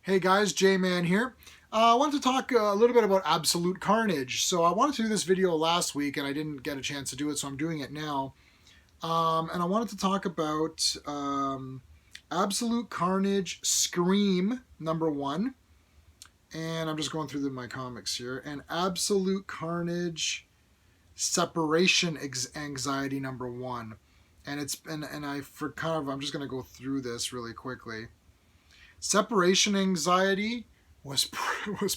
Hey guys, J-Man here. I wanted to talk a little bit about Absolute Carnage. So I wanted to do this video last week and I didn't get a chance to do it, so I'm doing it now. And I wanted to talk about Absolute Carnage Scream #1. And I'm just going through my comics here. And Absolute Carnage Separation Anxiety #1. And I'm just going to go through this really quickly. Separation Anxiety was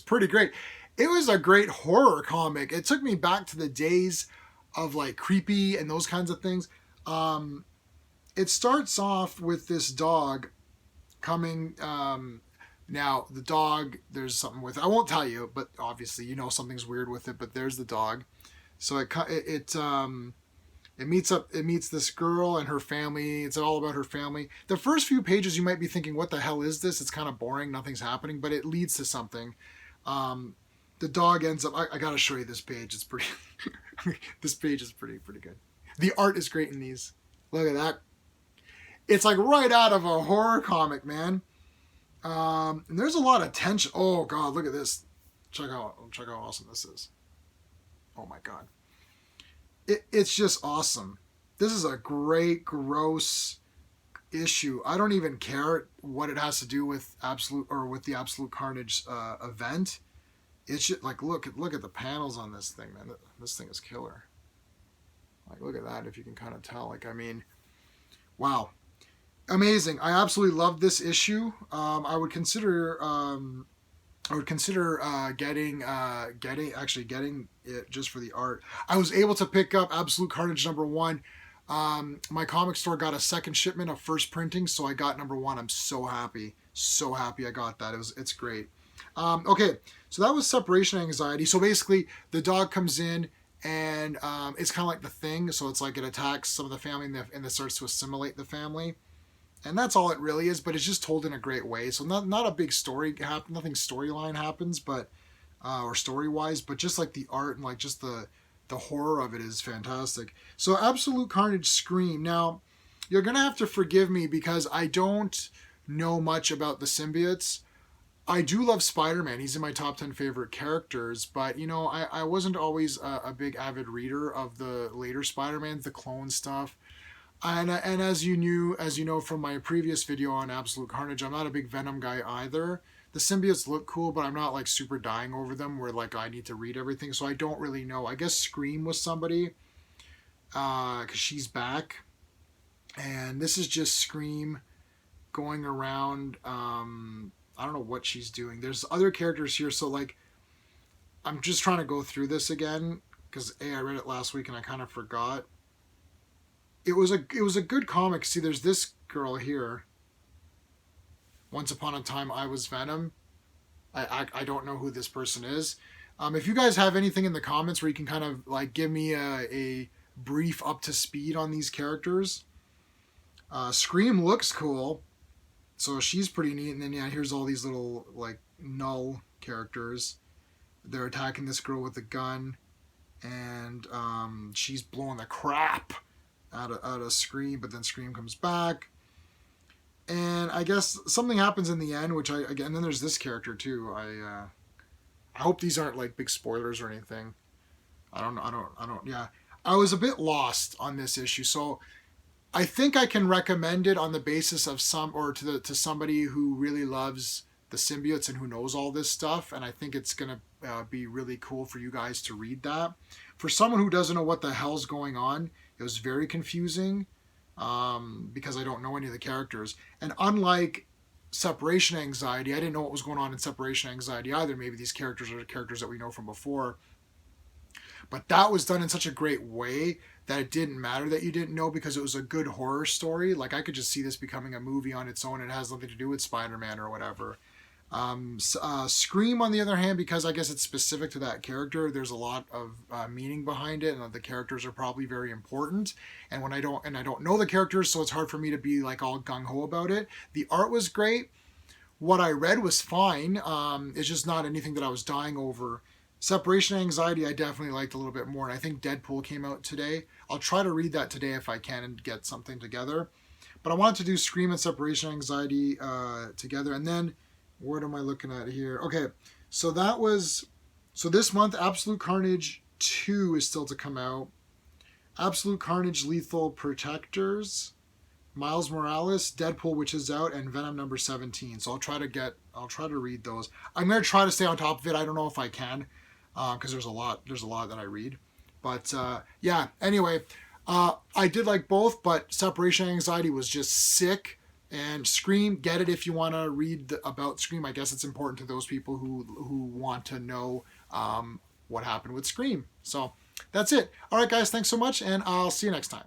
pretty great. It was a great horror comic. It took me back to the days of like creepy and those kinds of things. It starts off with this dog coming. Now the dog, there's something with it. I won't tell you, but obviously you know something's weird with it. But there's the dog. So it meets this girl and her family. It's all about her family. The first few pages you might be thinking, what the hell is this? It's kind of boring, nothing's happening, but it leads to something. The dog ends up, I gotta show you this page. It's pretty this page is pretty good. The art is great in these. Look at that. It's like right out of a horror comic, man. And there's a lot of tension. Oh god, look at this. Check how awesome this is. Oh my god. It's just awesome. This is a great, gross issue. I don't even care what it has to do with the Absolute Carnage event. It's just like look at the panels on this thing, man. This thing is killer. Like look at that. If you can kind of tell, like I mean, wow, amazing. I absolutely love this issue. I would consider getting it just for the art. I was able to pick up Absolute Carnage #1. My comic store got a second shipment of first printing, so I got #1. I'm so happy I got that. It's great. Okay, so that was Separation Anxiety. So basically, the dog comes in and it's kind of like the Thing. So it's like it attacks some of the family and it starts to assimilate the family. And that's all it really is, but it's just told in a great way. So not a big story, nothing storyline happens, but or story wise, but just like the art and like just the horror of it is fantastic. So Absolute Carnage Scream. Now you're gonna have to forgive me because I don't know much about the symbiotes. I do love Spider-Man. He's in my top 10 favorite characters, but you know I wasn't always a big avid reader of the later Spider-Mans, the clone stuff. And as you know from my previous video on Absolute Carnage, I'm not a big Venom guy either. The symbiotes look cool, but I'm not like super dying over them where like I need to read everything, so I don't really know. I guess Scream was somebody, because she's back. And this is just Scream going around. I don't know what she's doing. There's other characters here, so like I'm just trying to go through this again, because I read it last week and I kind of forgot. It was a good comic. See, there's this girl here. Once upon a time, I was Venom. I don't know who this person is. If you guys have anything in the comments where you can kind of like give me a brief up to speed on these characters. Scream looks cool, so she's pretty neat. And then yeah, here's all these little like null characters. They're attacking this girl with a gun, and she's blowing the crap out of Scream, but then Scream comes back, and I guess something happens in the end, which then there's this character too. I hope these aren't like big spoilers or anything. I don't. Yeah, I was a bit lost on this issue, so I think I can recommend it on the basis of to somebody who really loves the symbiotes and who knows all this stuff, and I think it's gonna be really cool for you guys to read that. For someone who doesn't know what the hell's going on, it was very confusing because I don't know any of the characters. And unlike Separation Anxiety, I didn't know what was going on in Separation Anxiety either. Maybe these characters are characters that we know from before. But that was done in such a great way that it didn't matter that you didn't know, because it was a good horror story. Like I could just see this becoming a movie on its own. It has nothing to do with Spider-Man or whatever. Scream, on the other hand, because I guess it's specific to that character, there's a lot of meaning behind it, and the characters are probably very important. And I don't know the characters, so it's hard for me to be like all gung ho about it. The art was great. What I read was fine. It's just not anything that I was dying over. Separation Anxiety I definitely liked a little bit more, and I think Deadpool came out today. I'll try to read that today if I can and get something together. But I wanted to do Scream and Separation Anxiety together, and then What am I looking at here? Okay, so that was so this month. Absolute Carnage 2 is still to come out. Absolute Carnage Lethal Protectors, Miles Morales, Deadpool, which is out, and Venom number 17. So I'll try to read those. I'm gonna try to stay on top of it. I don't know if I can, because there's a lot that I read. But yeah. Anyway, I did like both, but Separation Anxiety was just sick. And Scream, get it if you want to read about Scream. I guess it's important to those people who want to know what happened with Scream. So that's it. All right, guys, thanks so much, and I'll see you next time.